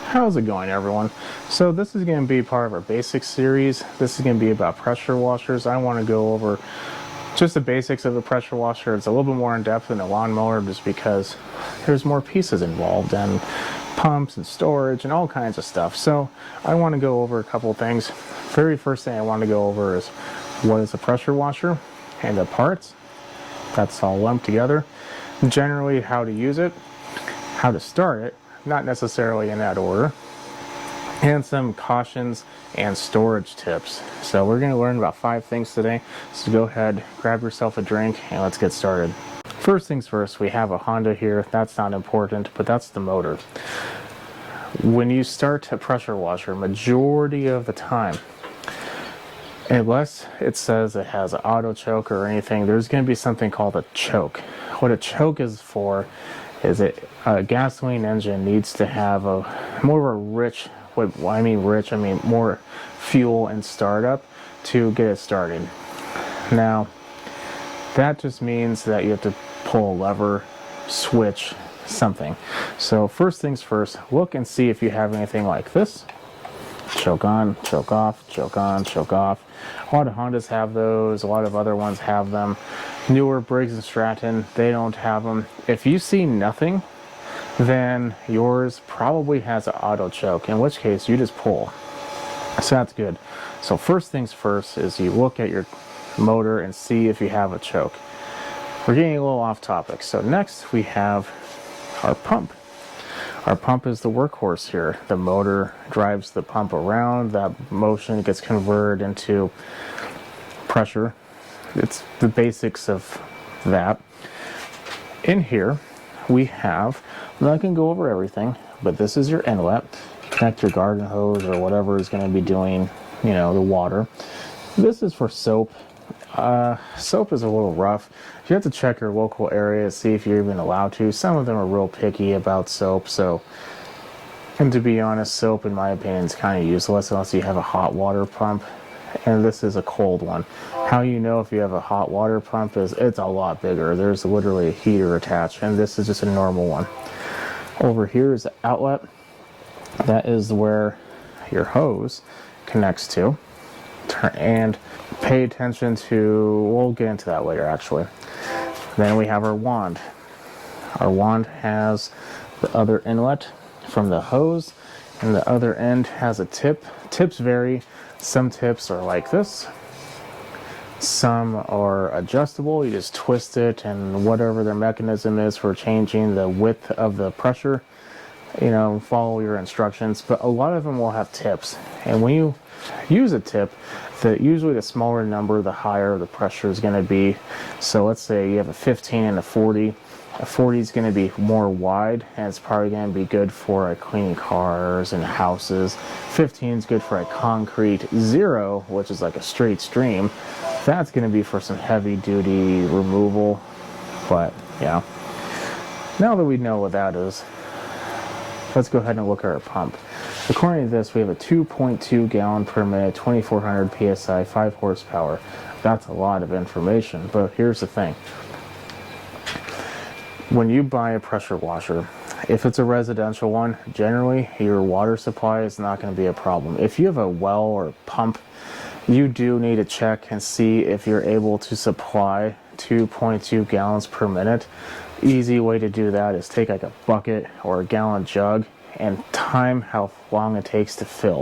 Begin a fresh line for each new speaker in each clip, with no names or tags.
How's it going, everyone? So this is going to be part of our basics series. This is going to be about pressure washers. I want to go over just the basics of a pressure washer. It's a little bit more in depth than a lawnmower just because there's more pieces involved and pumps and storage and all kinds of stuff. So I want to go over a couple of things. Very first thing I want to go over is what is a pressure washer and the parts. That's all lumped together. Generally, how to use it, how to start it, not necessarily in that order, and some cautions and storage tips. So we're going to learn about 5 things today. So go ahead, grab yourself a drink, and let's get started. First things first, we have a Honda here. That's not important, but that's the motor. When you start a pressure washer, majority of the time, unless it says it has an auto choke or anything, there's going to be something called a choke. What a choke is for is a gasoline engine needs to have more of a rich, I mean more fuel and startup to get it started. Now, that just means that you have to pull a lever, switch, something. So first things first, look and see if you have anything like this. Choke on, choke off, choke on, choke off. A lot of Hondas have those, a lot of other ones have them. Newer Briggs & Stratton, they don't have them. If you see nothing, then yours probably has an auto choke, in which case you just pull. So that's good. So first things first is you look at your motor and see if you have a choke. We're getting a little off topic. So next we have our pump. Our pump is the workhorse here. The motor drives the pump around. That motion gets converted into pressure. It's the basics of that. In here, we have, I'm not going to go over everything, but this is your inlet. Connect your garden hose or whatever is going to be doing, the water. This is for soap. Soap is a little rough. You have to check your local area to see if you're even allowed to. Some of them are real picky about soap, and to be honest, soap in my opinion is kind of useless unless you have a hot water pump, and this is a cold one. How you know if you have a hot water pump is it's a lot bigger. There's literally a heater attached, and this is just a normal one. Over here is the outlet. That is where your hose connects to. And pay attention to, we'll get into that later actually. Then we have our wand. Our wand has the other inlet from the hose, and the other end has a tip. Tips vary. Some tips are like this. Some are adjustable. You just twist it, and whatever their mechanism is for changing the width of the pressure, follow your instructions. But a lot of them will have tips, and when you use a tip, usually the smaller number, the higher the pressure is going to be. So let's say you have a 15 and a 40. A 40 is going to be more wide, and it's probably going to be good for cleaning cars and houses. 15 is good for a concrete. 0, which is like a straight stream, that's going to be for some heavy duty removal. But yeah, now that we know what that is, let's go ahead and look at our pump. According to this, we have a 2.2 gallon per minute, 2400 psi, 5 horsepower. That's a lot of information, but here's the thing. When you buy a pressure washer, if it's a residential one, generally your water supply is not going to be a problem. If you have a well or pump, you do need to check and see if you're able to supply 2.2 gallons per minute. Easy way to do that is take like a bucket or a gallon jug and time how long it takes to fill.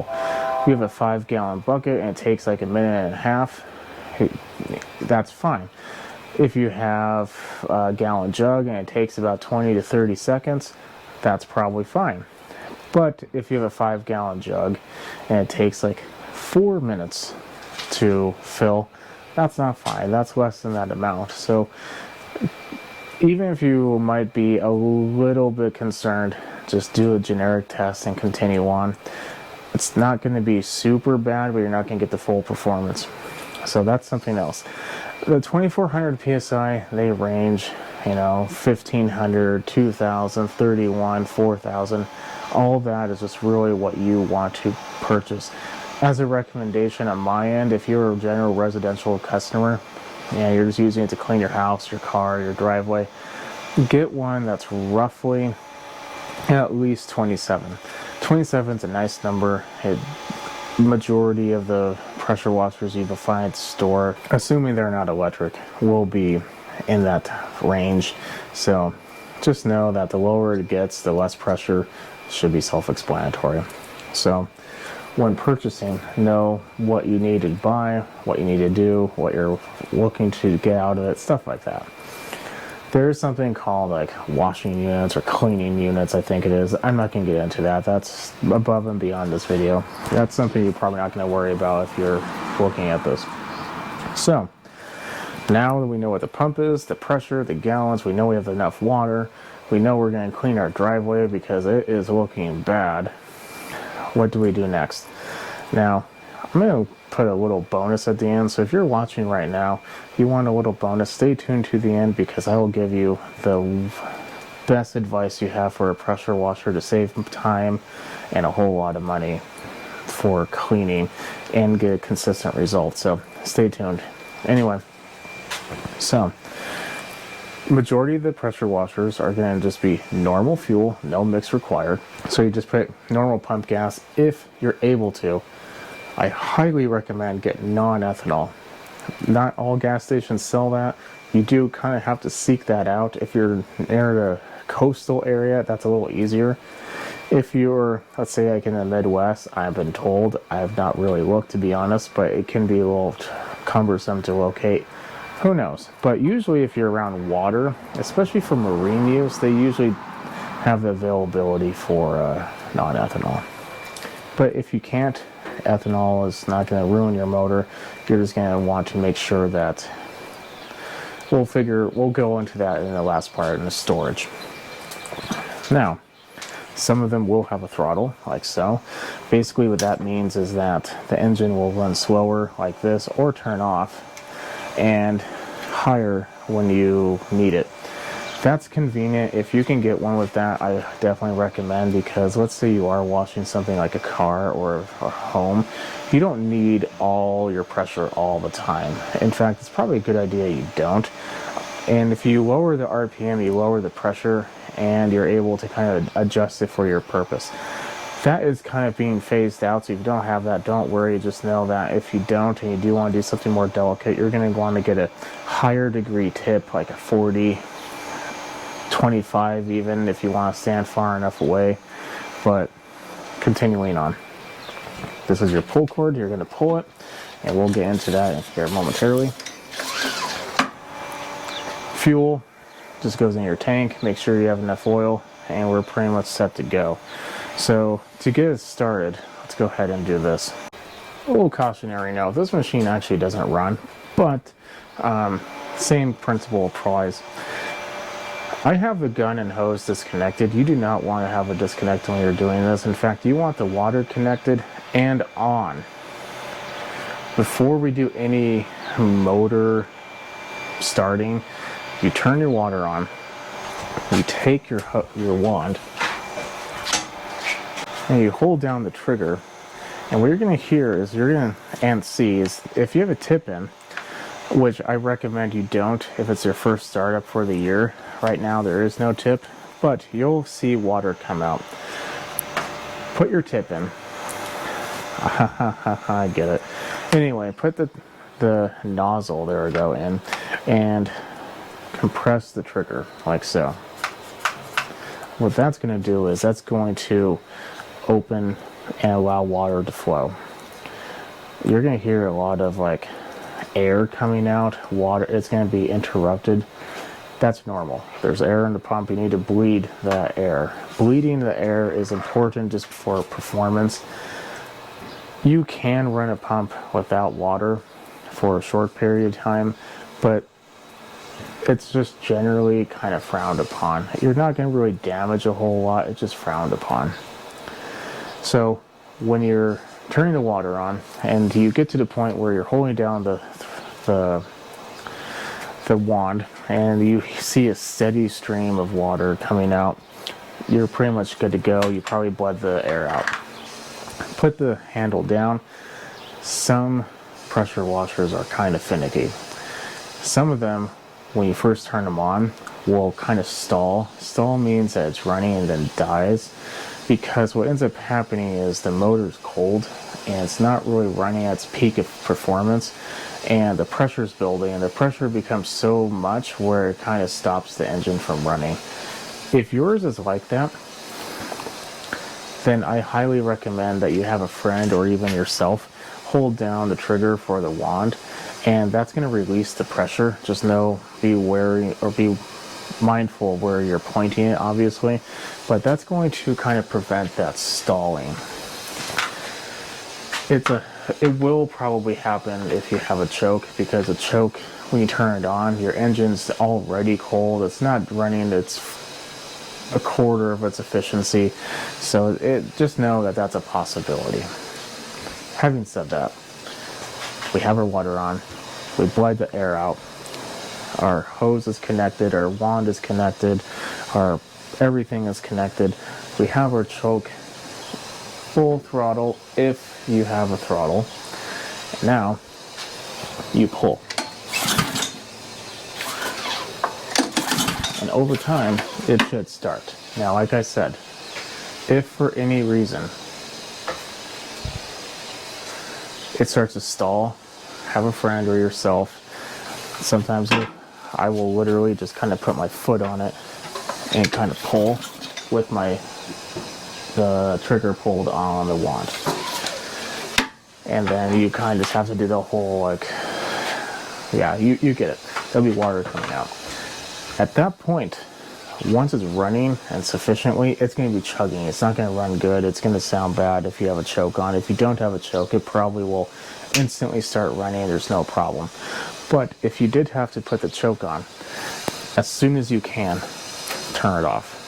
We have a 5-gallon bucket and it takes like a minute and a half. That's fine. If you have a gallon jug and it takes about 20 to 30 seconds, that's probably fine. But if you have a 5-gallon jug and it takes like 4 minutes to fill, that's not fine. That's less than that amount. So even if you might be a little bit concerned, just do a generic test and continue on. It's not going to be super bad, but you're not going to get the full performance. So that's something else. The 2400 psi, they range, 1500, 2000, 31, 4000. All that is just really what you want to purchase. As a recommendation on my end, if you're a general residential customer, you're just using it to clean your house, your car, your driveway, get one that's roughly at least 27. 27 is a nice number. Majority of the pressure washers you can find at the store, assuming they're not electric, will be in that range. So just know that the lower it gets, the less pressure. Should be self-explanatory. So when purchasing, know what you need to buy, what you need to do, what you're looking to get out of it, stuff like that. There is something called like washing units or cleaning units, I think it is. I'm not going to get into that. That's above and beyond this video. That's something you're probably not going to worry about if you're looking at this. So now that we know what the pump is, the pressure, the gallons, we know we have enough water, we know we're going to clean our driveway because it is looking bad. What do we do next? Now, I'm going to put a little bonus at the end. So if you're watching right now, you want a little bonus, stay tuned to the end because I will give you the best advice you have for a pressure washer to save time and a whole lot of money for cleaning and get consistent results. So stay tuned. Anyway, so majority of the pressure washers are going to just be normal fuel, no mix required. So you just put normal pump gas if you're able to. I highly recommend getting non-ethanol. Not all gas stations sell that. You do kind of have to seek that out. If you're near the coastal area, that's a little easier. If you're, let's say like in the Midwest, I've been told, I have not really looked to be honest, but it can be a little cumbersome to locate. Who knows? But usually if you're around water, especially for marine use, they usually have the availability for non-ethanol. But if you can't, ethanol is not going to ruin your motor. You're just going to want to make sure that we'll go into that in the last part in the storage. Now, some of them will have a throttle like so. Basically what that means is that the engine will run slower like this or turn off and higher when you need it. That's convenient. If you can get one with that, I definitely recommend, because let's say you are washing something like a car or a home, you don't need all your pressure all the time. In fact, it's probably a good idea you don't. And if you lower the RPM, you lower the pressure and you're able to kind of adjust it for your purpose. That is kind of being phased out, so if you don't have that, don't worry. Just know that if you don't and you do want to do something more delicate, you're going to want to get a higher degree tip, like a 40, 25 even, if you want to stand far enough away. But continuing on, this is your pull cord. You're going to pull it, and we'll get into that here momentarily. Fuel just goes in your tank. Make sure you have enough oil, and we're pretty much set to go. So to get it started, let's go ahead and do this. A little cautionary note, this machine actually doesn't run, but same principle applies. I have the gun and hose disconnected. You do not want to have it disconnected when you're doing this. In fact, you want the water connected and on. Before we do any motor starting, you turn your water on, you take your wand, and you hold down the trigger, and what you're going to hear is and see is if you have a tip in, which I recommend you don't if it's your first startup for the year. Right now there is no tip, but you'll see water come out. Put your tip in. I get it. Anyway, put the nozzle, there we go, in, and compress the trigger like so. What that's going to do is that's going to open and allow water to flow. You're going to hear a lot of like air coming out, water, it's going to be interrupted. That's normal. There's air in the pump, you need to bleed that air. Bleeding the air is important just for performance. You can run a pump without water for a short period of time, but it's just generally kind of frowned upon. You're not going to really damage a whole lot, it's just frowned upon. So when you're turning the water on and you get to the point where you're holding down the wand and you see a steady stream of water coming out, you're pretty much good to go. You probably bled the air out. Put the handle down. Some pressure washers are kind of finicky. Some of them, when you first turn them on, will kind of stall. Stall means that it's running and then dies. because what ends up happening is the motor's cold and it's not really running at its peak of performance, and the pressure's building, and the pressure becomes so much where it kind of stops the engine from running. If yours is like that, then I highly recommend that you have a friend or even yourself hold down the trigger for the wand, and that's going to release the pressure. Just know, be wary or be mindful of where you're pointing it, obviously, but that's going to kind of prevent that stalling. It will probably happen if you have a choke, because a choke, when you turn it on, your engine's already cold. It's not running its a quarter of its efficiency, so just know that that's a possibility. Having said that, we have our water on, we bled the air out, our hose is connected, our wand is connected, our everything is connected. We have our choke full throttle if you have a throttle. Now you pull, and over time it should start. Now, like I said, if for any reason it starts to stall, have a friend or yourself. Sometimes I will literally just kind of put my foot on it and kind of pull with the trigger pulled on the wand. And then you kind of just have to do the whole, like, yeah, you get it. There'll be water coming out. At that point, once it's running and sufficiently, it's going to be chugging. It's not going to run good. It's going to sound bad if you have a choke on. If you don't have a choke, it probably will instantly start running. There's no problem. But if you did have to put the choke on, as soon as you can, turn it off.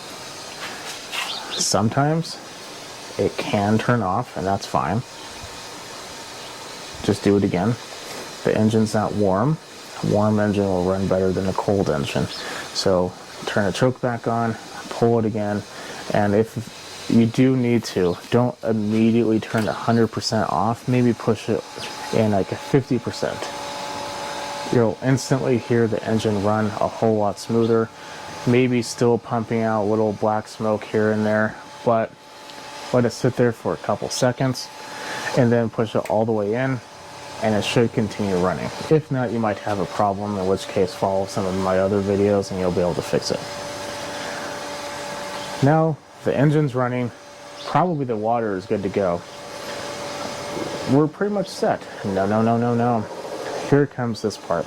Sometimes it can turn off, and that's fine. Just do it again. The engine's not warm. A warm engine will run better than a cold engine. So turn the choke back on, pull it again, and if you do need to, don't immediately turn it 100% off. Maybe push it in like a 50%. You'll instantly hear the engine run a whole lot smoother. Maybe still pumping out a little black smoke here and there, but let it sit there for a couple seconds and then push it all the way in, and it should continue running. If not, you might have a problem, in which case follow some of my other videos and you'll be able to fix it. Now the engine's running, probably the water is good to go. We're pretty much set. No. Here comes this part.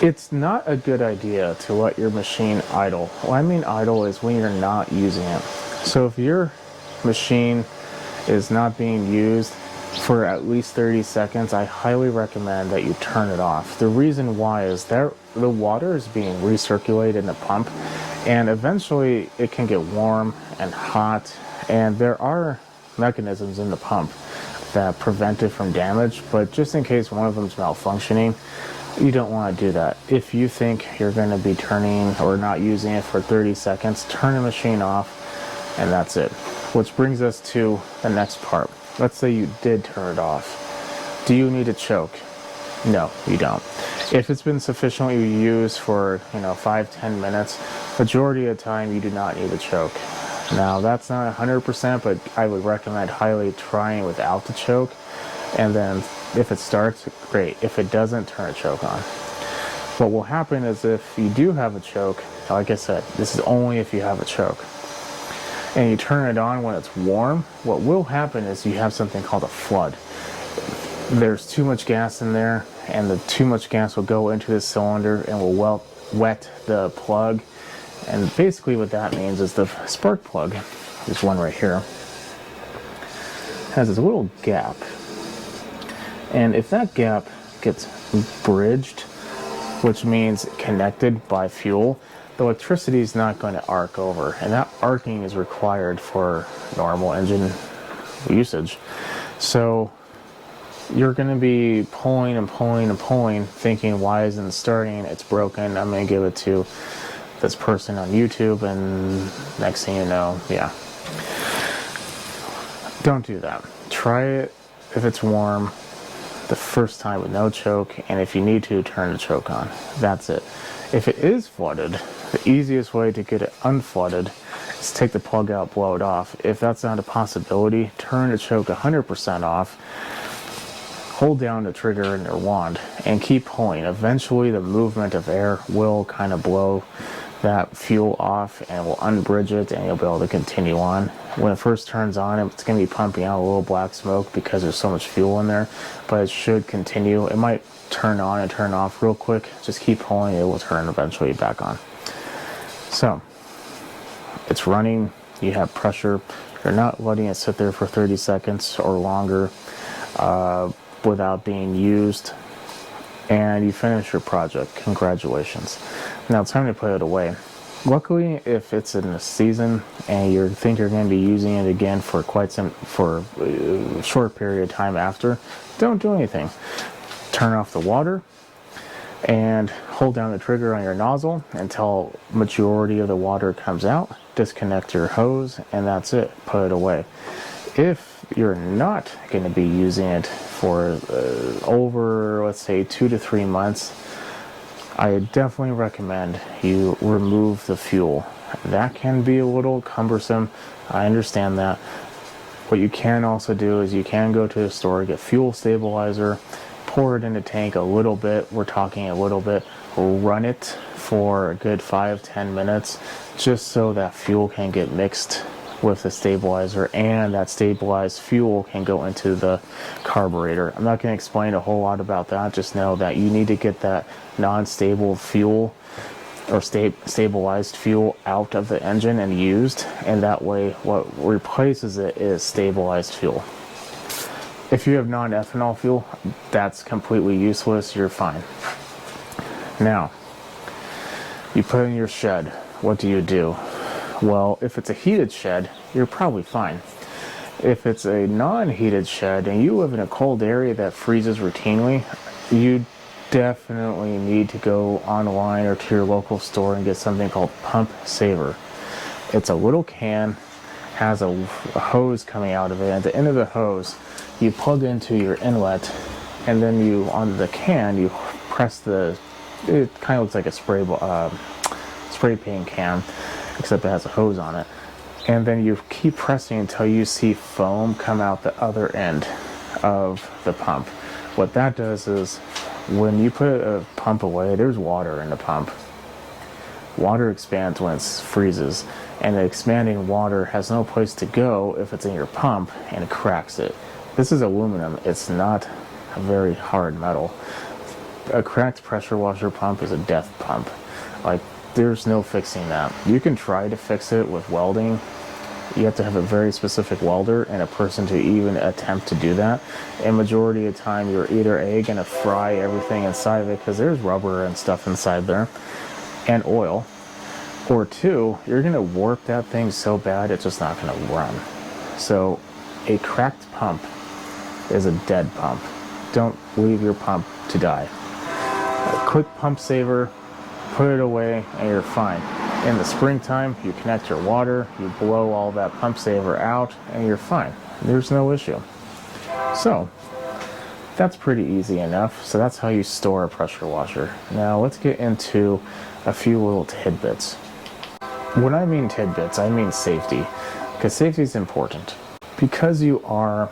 It's not a good idea to let your machine idle. What I mean idle is when you're not using it. So if your machine is not being used for at least 30 seconds, I highly recommend that you turn it off. The reason why is that the water is being recirculated in the pump, and eventually it can get warm and hot, and there are mechanisms in the pump that prevent it from damage, but just in case one of them is malfunctioning, you don't want to do that. If you think you're going to be turning or not using it for 30 seconds, turn the machine off, and that's it. Which brings us to the next part. Let's say you did turn it off. Do you need a choke? No, you don't. If it's been sufficiently used for 5-10 minutes, majority of the time you do not need a choke. Now that's not 100%, but I would recommend highly trying without the choke, and then if it starts, great. If it doesn't, turn a choke on. What will happen is if you do have a choke, like I said, this is only if you have a choke, and you turn it on when it's warm, what will happen is you have something called a flood. There's too much gas in there, and the too much gas will go into the cylinder and will wet the plug. And basically what that means is the spark plug, this one right here, has this little gap. And if that gap gets bridged, which means connected by fuel, the electricity is not going to arc over. And that arcing is required for normal engine usage. So you're going to be pulling and pulling and pulling, thinking, why isn't it starting? It's broken. I'm going to give it to this person on YouTube, and next thing you know, yeah. Don't do that. Try it if it's warm the first time with no choke, and if you need to, turn the choke on. That's it. If it is flooded, the easiest way to get it unflooded just take the plug out, blow it off. If that's not a possibility, turn the choke 100% off, hold down the trigger in your wand, and keep pulling. Eventually the movement of air will kind of blow that fuel off and will unbridge it, and you'll be able to continue on. When it first turns on, it's going to be pumping out a little black smoke because there's so much fuel in there, but it should continue. It might turn on and turn off real quick. Just keep pulling, it will turn eventually back on. So it's running, you have pressure, you're not letting it sit there for 30 seconds or longer without being used, and you finish your project. Congratulations. Now it's time to put it away. Luckily, if it's in the season and you think you're going to be using it again for a short period of time after, don't do anything. Turn off the water and hold down the trigger on your nozzle until majority of the water comes out. Disconnect your hose, and that's it. Put it away. If you're not going to be using it for over, let's say, 2 to 3 months, I definitely recommend you remove the fuel. That can be a little cumbersome. I understand that. What you can also do is you can go to the store, get fuel stabilizer, pour it in the tank a little bit. We're talking a little bit. Run it for a good 5-10 minutes just so that fuel can get mixed with the stabilizer, and that stabilized fuel can go into the carburetor. I'm not going to explain a whole lot about that. Just know that you need to get that non-stable fuel or stabilized fuel out of the engine and used, and that way what replaces it is stabilized fuel. If you have non-ethanol fuel, that's completely useless. You're fine. Now, you put it in your shed. What do? Well, if it's a heated shed, you're probably fine. If it's a non-heated shed and you live in a cold area that freezes routinely, you definitely need to go online or to your local store and get something called Pump Saver. It's a little can, has a hose coming out of it. At the end of the hose, you plug into your inlet, and then you, on the can, you press it kind of looks like a spray paint can, except it has a hose on it. And then you keep pressing until you see foam come out the other end of the pump. What that does is, when you put a pump away, there's water in the pump. Water expands when it freezes, and the expanding water has no place to go if it's in your pump, and it cracks it. This is aluminum. It's not a very hard metal. A cracked pressure washer pump is a death pump. Like, there's no fixing that. You can try to fix it with welding. You have to have a very specific welder and a person to even attempt to do that. And majority of the time, you're either A, going to fry everything inside of it because there's rubber and stuff inside there, and oil, or 2, you're going to warp that thing so bad it's just not going to run. So a cracked pump is a dead pump. Don't leave your pump to die. A quick Pump Saver, put it away, and you're fine. In the springtime, you connect your water, you blow all that Pump Saver out, and you're fine. There's no issue. So that's pretty easy enough. So that's how you store a pressure washer. Now let's get into a few little tidbits. When I mean tidbits, I mean safety, because safety is important. Because you are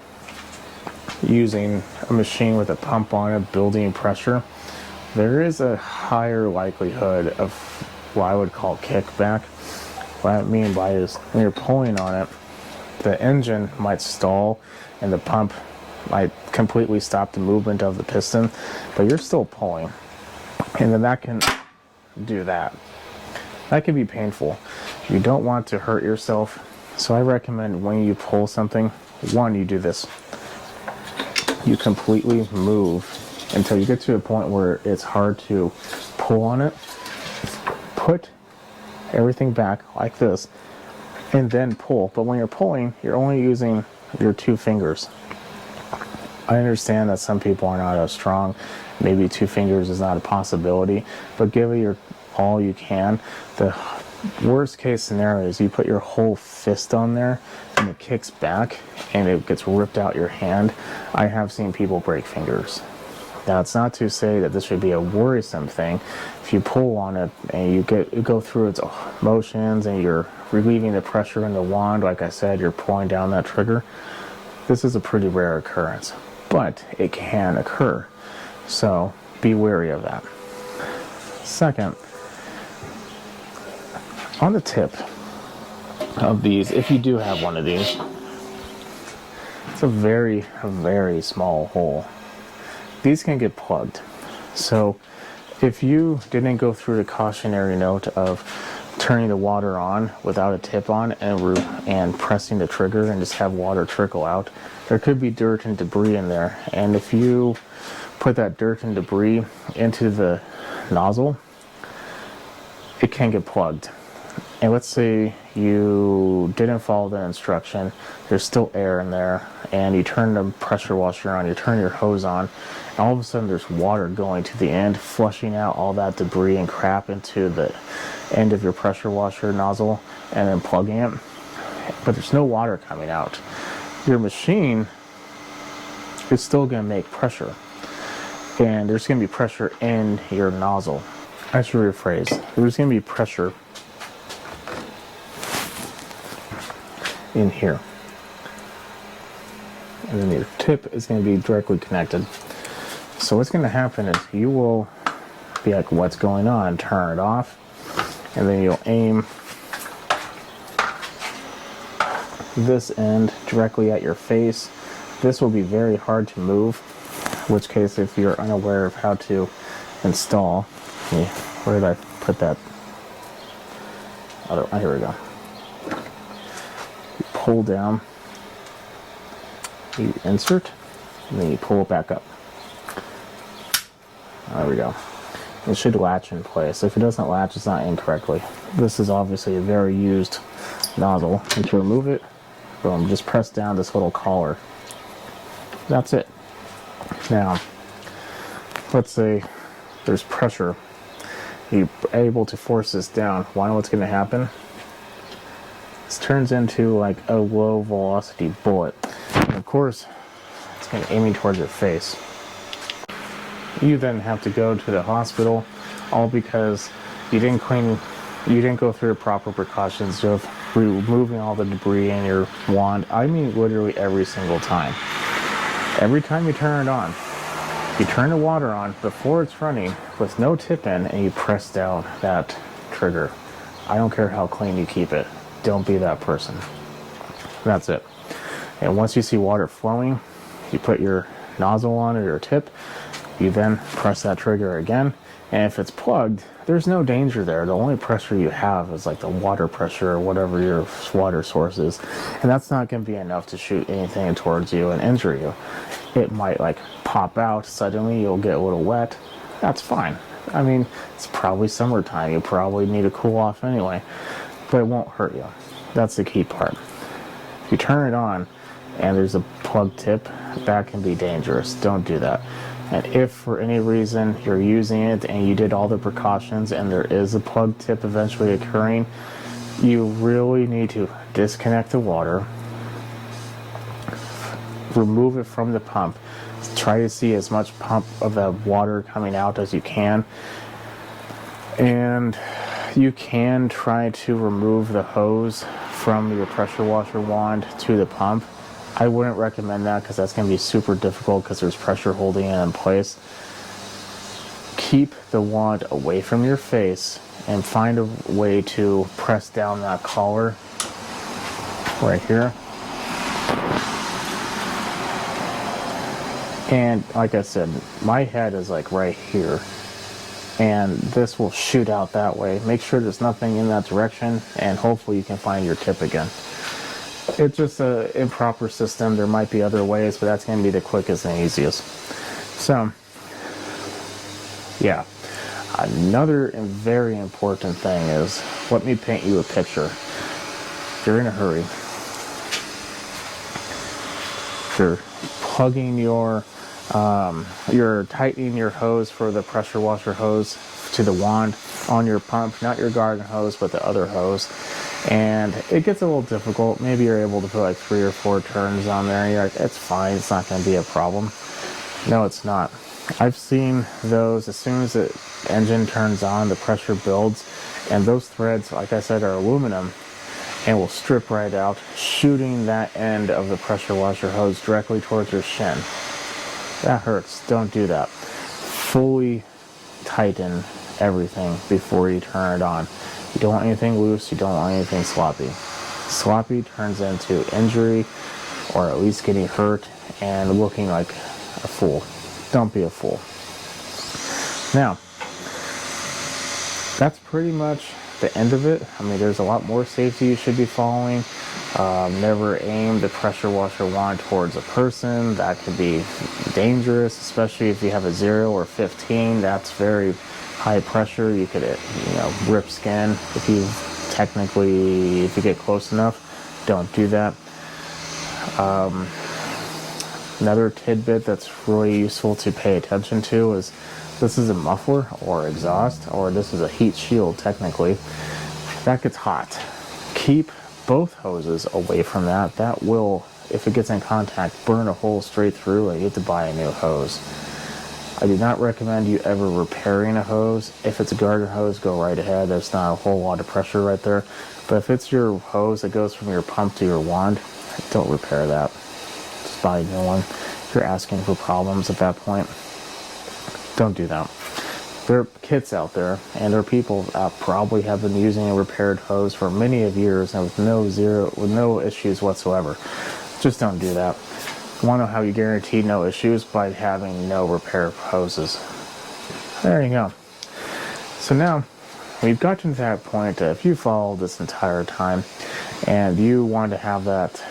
using a machine with a pump on it, building pressure, there is a higher likelihood of what I would call kickback. What I mean by is, when you're pulling on it, the engine might stall and the pump might completely stop the movement of the piston, but you're still pulling, and then that can do that. That can be painful. You don't want to hurt yourself, so I recommend when you pull something, one, you do this. You completely move until you get to a point where it's hard to pull on it. Put everything back like this, and then pull. But when you're pulling, you're only using your 2 fingers. I understand that some people are not as strong. Maybe 2 fingers is not a possibility, but give it your all you can. The worst case scenario is you put your whole fist on there and it kicks back and it gets ripped out your hand. I have seen people break fingers. Now, it's not to say that this should be a worrisome thing. If you pull on it and you go through its motions and you're relieving the pressure in the wand, like I said, you're pulling down that trigger, this is a pretty rare occurrence, but it can occur. So be wary of that. Second, on the tip of these, if you do have one of these, it's a very small hole. These can get plugged. So if you didn't go through the cautionary note of turning the water on without a tip on and pressing the trigger and just have water trickle out, there could be dirt and debris in there. And if you put that dirt and debris into the nozzle, it can get plugged. And let's say you didn't follow the instruction, there's still air in there, and you turn the pressure washer on, you turn your hose on, and all of a sudden there's water going to the end, flushing out all that debris and crap into the end of your pressure washer nozzle, and then plugging it. But there's no water coming out. Your machine is still going to make pressure, and there's going to be pressure in your nozzle. I should rephrase. There's going to be pressure in here, and then your tip is going to be directly connected. So what's going to happen is you will be like, what's going on? Turn it off, and then you'll aim this end directly at your face. This will be very hard to move, in which case if you're unaware of how to install, where did I put that? Oh, here we go. You pull down, you insert, and then you pull it back up. There we go. It should latch in place. If it doesn't latch, it's not in correctly. This is obviously a very used nozzle. And to remove it, boom, just press down this little collar. That's it. Now, let's say there's pressure. You're able to force this down. What's going to happen? This turns into like a low velocity bullet. And of course, it's going to aim towards your face. You then have to go to the hospital, all because you didn't go through the proper precautions of removing all the debris in your wand. I mean, literally every single time. Every time you turn it on, you turn the water on before it's running with no tip in, and you press down that trigger. I don't care how clean you keep it. Don't be that person. That's it. And once you see water flowing, you put your nozzle on or your tip. You then press that trigger again, and if it's plugged, there's no danger there. The only pressure you have is like the water pressure or whatever your water source is, and that's not going to be enough to shoot anything towards you and injure you. It might like pop out suddenly, you'll get a little wet. That's fine. I mean, it's probably summertime. You probably need to cool off anyway, but it won't hurt you. That's the key part. If you turn it on and there's a plug tip, that can be dangerous. Don't do that. And if for any reason you're using it and you did all the precautions and there is a plug tip eventually occurring, you really need to disconnect the water, remove it from the pump, try to see as much pump of the water coming out as you can, and you can try to remove the hose from your pressure washer wand to the pump. I wouldn't recommend that because that's going to be super difficult because there's pressure holding it in place. Keep the wand away from your face and find a way to press down that collar right here. And like I said, my head is like right here, and this will shoot out that way. Make sure there's nothing in that direction, and hopefully you can find your tip again. It's just an improper system. There might be other ways, but that's going to be the quickest and easiest. So, yeah. Another and very important thing is, let me paint you a picture. If you're in a hurry, if you're plugging you're tightening your hose for the pressure washer hose to the wand on your pump, not your garden hose, but the other hose. And it gets a little difficult. Maybe you're able to put like 3 or 4 turns on there. And you're like, it's fine. It's not going to be a problem. No, it's not. I've seen those as soon as the engine turns on, the pressure builds, and those threads, like I said, are aluminum and will strip right out, shooting that end of the pressure washer hose directly towards your shin. That hurts. Don't do that. Fully tighten everything before you turn it on. You don't want anything loose, you don't want anything sloppy. Sloppy turns into injury, or at least getting hurt and looking like a fool. Don't be a fool. Now, that's pretty much the end of it. I mean, there's a lot more safety you should be following. Never aim the pressure washer wand towards a person. That could be dangerous, especially if you have a 0 or 15. That's very high pressure. You could, rip skin if you get close enough. Don't do that. Another tidbit that's really useful to pay attention to is this is a muffler or exhaust, or this is a heat shield technically. That gets hot. Keep both hoses away from that. That will, if it gets in contact, burn a hole straight through and you have to buy a new hose. I do not recommend you ever repairing a hose. If it's a garden hose, go right ahead. There's not a whole lot of pressure right there. But if it's your hose that goes from your pump to your wand, don't repair that. Just buy a new one. You're asking for problems at that point. Don't do that. There are kits out there, and there are people that probably have been using a repaired hose for many of years and with no issues whatsoever. Just don't do that. You want to know how you guarantee no issues? By having no repair hoses. There you go. So now we've gotten to that point that if you follow this entire time and you want to have that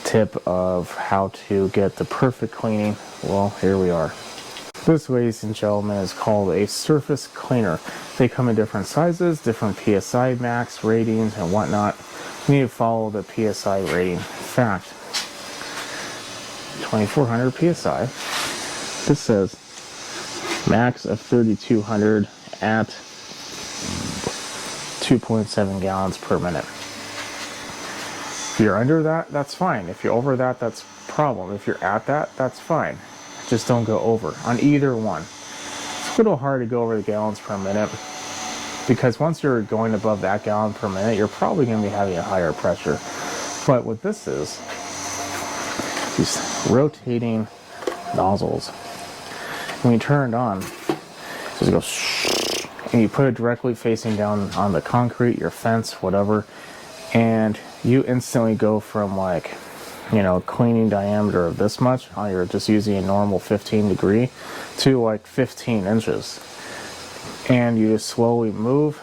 tip of how to get the perfect cleaning, well, here we are. This, ladies and gentlemen, is called a surface cleaner. They come in different sizes, different PSI max ratings and whatnot. You need to follow the PSI rating. In fact, 2400 PSI. This says max of 3200 at 2.7 gallons per minute. If you're under that, that's fine. If you're over that, that's a problem. If you're at that, that's fine. Just don't go over on either one. It's a little hard to go over the gallons per minute because once you're going above that gallon per minute, you're probably going to be having a higher pressure. But what this is, these rotating nozzles. When you turn it on, it just goes, and you put it directly facing down on the concrete, your fence, whatever, and you instantly go from like, cleaning diameter of this much, you're just using a normal 15 degree, to like 15 inches. And you just slowly move,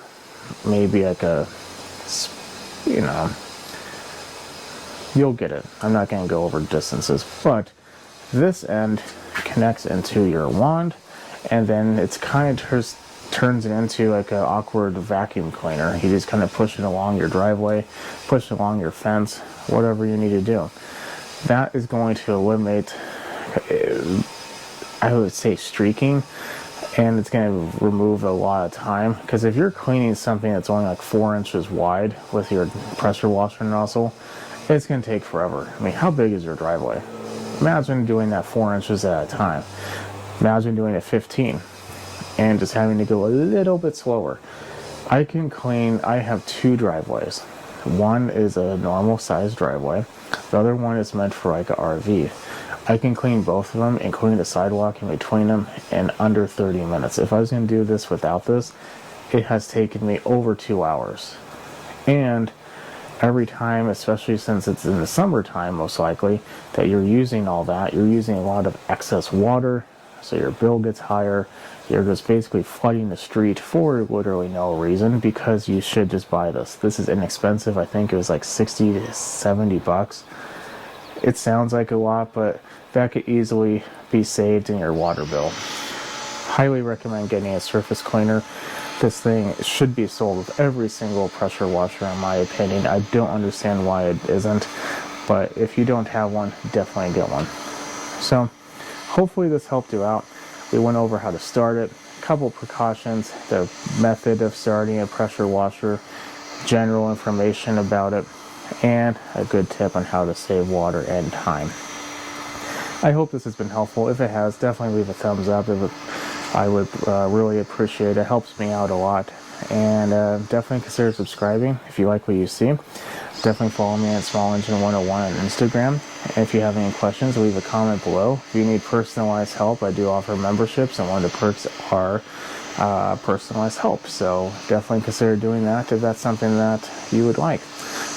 maybe like you'll get it. I'm not going to go over distances, but this end connects into your wand, and then it's kind of turns it into like an awkward vacuum cleaner. You just kind of push it along your driveway, push it along your fence, whatever you need to do. That is going to eliminate, I would say, streaking, and it's going to remove a lot of time. Because if you're cleaning something that's only like 4 inches wide with your pressure washer nozzle, it's going to take forever. I mean, how big is your driveway? Imagine doing that 4 inches at a time. Imagine doing it 15 and just having to go a little bit slower. I have 2 driveways. One is a normal sized driveway. The other one is meant for like an RV. I can clean both of them, including the sidewalk in between them, in under 30 minutes. If I was going to do this without this, it has taken me over 2 hours. And every time, especially since it's in the summertime most likely, that you're using all that, you're using a lot of excess water, so your bill gets higher. You're just basically flooding the street for literally no reason, because you should just buy this. This is inexpensive. I think it was like 60 to 70 bucks. It sounds like a lot, but that could easily be saved in your water bill. Highly recommend getting a surface cleaner. This thing should be sold with every single pressure washer, in my opinion. I don't understand why it isn't, but if you don't have one, definitely get one. So hopefully this helped you out. We went over how to start it, a couple precautions, the method of starting a pressure washer, general information about it, and a good tip on how to save water and time. I hope this has been helpful. If it has, definitely leave a thumbs up. I would really appreciate it. It helps me out a lot. And definitely consider subscribing if you like what you see. Definitely follow me at Small Engine 101 on Instagram. And if you have any questions, leave a comment below. If you need personalized help, I do offer memberships, and one of the perks are personalized help. So definitely consider doing that if that's something that you would like.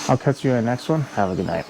I'll catch you in the next one. Have a good night.